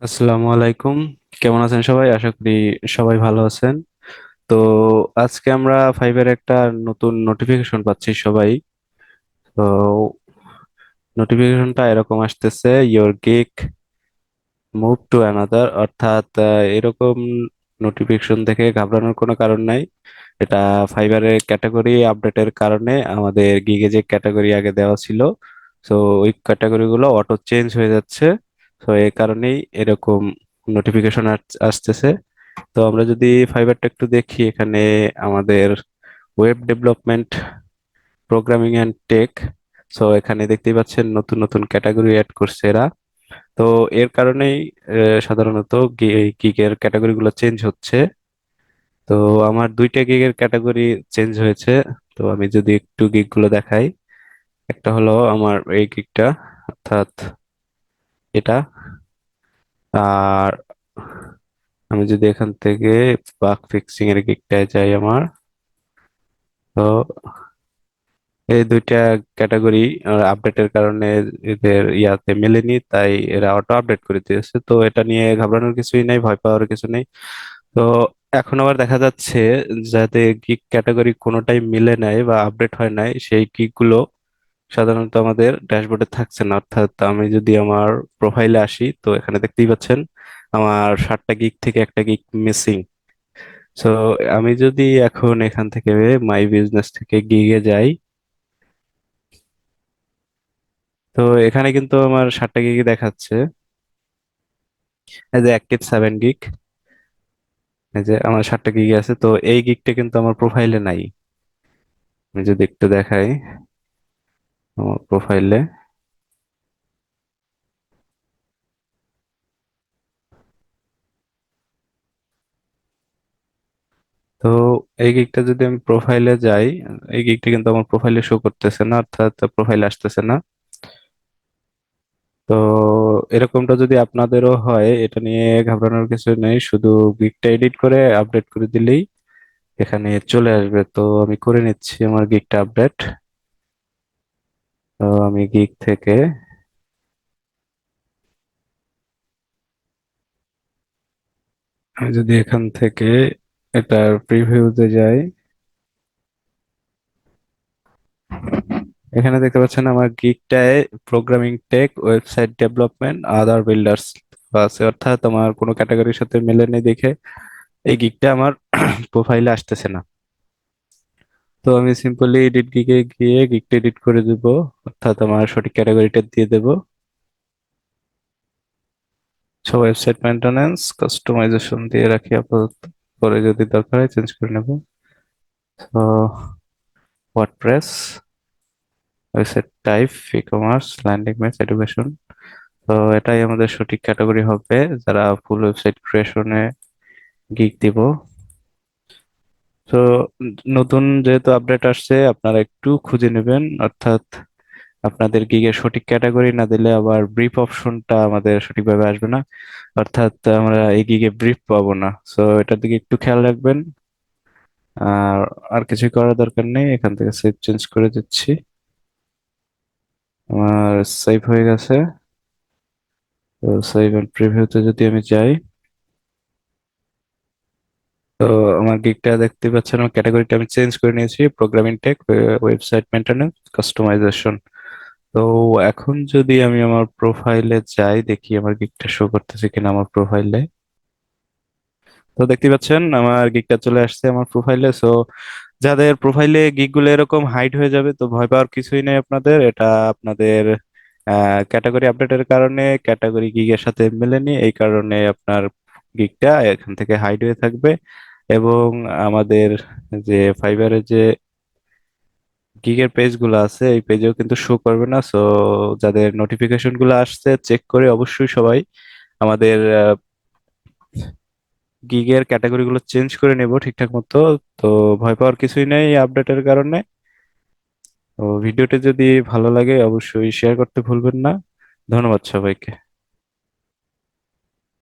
আসসালামু আলাইকুম। কেমন আছেন সবাই? আশা করি সবাই ভালো আছেন। তো আজকে আমরা ফাইবার একটা নতুন নোটিফিকেশন পাচ্ছি সবাই। তো নোটিফিকেশনটা এরকম আসতেছে, your gig move to another, অর্থাৎ এরকম নোটিফিকেশন দেখে ঘাবড়ানোর কোনো কারণ নাই। এটা ফাইবারের ক্যাটাগরি আপডেটের কারণে আমাদের গিগে যে ক্যাটাগরি আগে দেওয়া ছিল, তো ওই ক্যাটাগরি গুলো অটো চেঞ্জ হয়ে যাচ্ছে। তো এই কারণেই এরকম নোটিফিকেশন আসতেছে। তো আমরা যদি ফাইবারটা একটু দেখি, এখানে আমাদের web development, programming and tech, so এখানে দেখতেই পাচ্ছেন নতুন নতুন ক্যাটাগরি অ্যাড করছে এরা। তো এর কারণেই সাধারণত গিগের ক্যাটাগরি গুলো চেঞ্জ হচ্ছে। তো আমার দুইটা গিগের ক্যাটাগরি চেঞ্জ হয়েছে। তো আমি যদি একটু গিগ গুলো দেখাই, একটা হলো আমার এই গিগটা, অর্থাৎ এটা। আর আমি যদি এখান থেকে বাগ ফিক্সিং এর গিগটায় যাই আমার, তো এই দুইটা ক্যাটাগরি আপডেটের কারণে এদের ইয়াতে মেলেনি, তাই এরা অটো আপডেট করে দিয়েছে। তো এটা নিয়ে ঘাবড়ানোর কিছুই নেই, ভয় পাওয়ার কিছু নেই। তো এখন আবার দেখা যাচ্ছে যাতে গিগ ক্যাটাগরি কোনোটাই মিলে নাই বা আপডেট হয় নাই, সেই গিগ গুলো সাধারণত আমাদের ড্যাশবোর্ডে থাকছে না। অর্থাৎ আমি যদি আমার প্রোফাইলে আসি, তো এখানে দেখতেই পাচ্ছেন আমার 7টা গিগ থেকে একটা গিগ মিসিং। তো আমি যদি এখন এখান থেকে মাই বিজনেস থেকে গিগে যাই, তো এখানে কিন্তু আমার 7টা গিগ দেখাচ্ছে। এই যে অ্যাক্টিভ 7 গিগ, এই যে আমার 7টা গিগ আছে। তো এই গিগটা কিন্তু আমার প্রোফাইলে নাই। আমি যদি একটু দেখাই আমার প্রোফাইলে, তো এই গিগটা যদি আমি প্রোফাইলে যাই, এই গিগটা কিন্তু আমার প্রোফাইলে শো করতেছে না, অর্থাৎ প্রোফাইলে আসতেছে না। তো এরকমটা যদি আপনাদেরও হয়, এটা নিয়ে ঘাবড়ানোর কিছু নেই, শুধু গিগটা এডিট করে আপডেট করে দিলেই এখানে চলে আসবে। তো আমি করে নিচ্ছি আমার গিগটা আপডেট। তো আমি গিগ থেকে, আমি যদি এখান থেকে এটার প্রিভিউতে যাই, এখানে দেখতে পাচ্ছেন আমার গিগটায় প্রোগ্রামিং টেক, ওয়েবসাইট ডেভেলপমেন্ট, আদার বিল্ডার্স আছে। অর্থাৎ আমার কোনো ক্যাটাগরির সাথে মেলে নেই দেখে এই গিগটা আমার প্রোফাইলে আসতেছে না। তো আমি সিম্পলি এডিট গিগে গিয়ে গিগটা এডিট করে দিব, অর্থাৎ আমার সঠিক ক্যাটাগরিটা দিয়ে দেব। সো ওয়েবসাইট মেনটেন্যান্স কাস্টমাইজেশন দিয়ে রাখি আপাতত, পরে যদি দরকার হয় চেঞ্জ করে নেব। তো WordPress, website type, e commerce, landing page, education. তো এটাই আমাদের সঠিক ক্যাটাগরি হবে যারা ফুল ওয়েবসাইট ক্রিয়েশনে গিগ দিব। তো নতুন যেহেতু আপডেট আসছে, আপনারা একটু খুঁজে নেবেন, অর্থাৎ আপনাদের গিগের সঠিক ক্যাটাগরি না দিলে আবার ব্রিফ অপশনটা আমাদের সঠিকভাবে আসবে না, অর্থাৎ আমরা এই গিগে ব্রিফ পাবো না। সো এটার দিকে একটু খেয়াল রাখবেন। আর আর কিছু করার দরকার নেই, এখান থেকে সেভ চেঞ্জ করে দিচ্ছি। আমার সেভ হয়ে গেছে। তো সেভ এন্ড প্রিভিউতে যদি আমি যাই, তো আমার গিগটা দেখতে পাচ্ছেন, আমার ক্যাটাগরিটা আমি চেঞ্জ করে নিয়েছি, programming tech, website maintenance, customisation. তো এখন যদি আমি আমার প্রোফাইলে যাই, দেখি আমার গিগটা শো করতেছে কিনা আমার প্রোফাইলে। তো দেখতে পাচ্ছেন আমার গিগটা চলে আসছে আমার প্রোফাইলে। সো যাদের প্রোফাইলে গিগ গুলো এরকম হাইড হয়ে যাবে, তো ভয় পাওয়ার কিছুই নেই আপনাদের। এটা আপনাদের ক্যাটাগরি আপডেটের কারণে ক্যাটাগরি গিগের সাথে মেলেনি, এই কারণে আপনার গিগটা এখান থেকে হাইড হয়ে থাকবে। এবং আমাদের যে ফাইবারের যে গিগের পেজ গুলো আছে, এই পেজেও কিন্তু শো করবে না। সো যাদের নোটিফিকেশন গুলো আসছে, চেক করে অবশ্যই সবাই আমাদের গিগের ক্যাটাগরি গুলো চেঞ্জ করে নেব ঠিকঠাক মতো। তো ভয় পাওয়ার কিছুই নেই আপডেটের কারণে। তো ভিডিওটি যদি ভালো লাগে অবশ্যই শেয়ার করতে ভুলবেন না। ধন্যবাদ সবাইকে।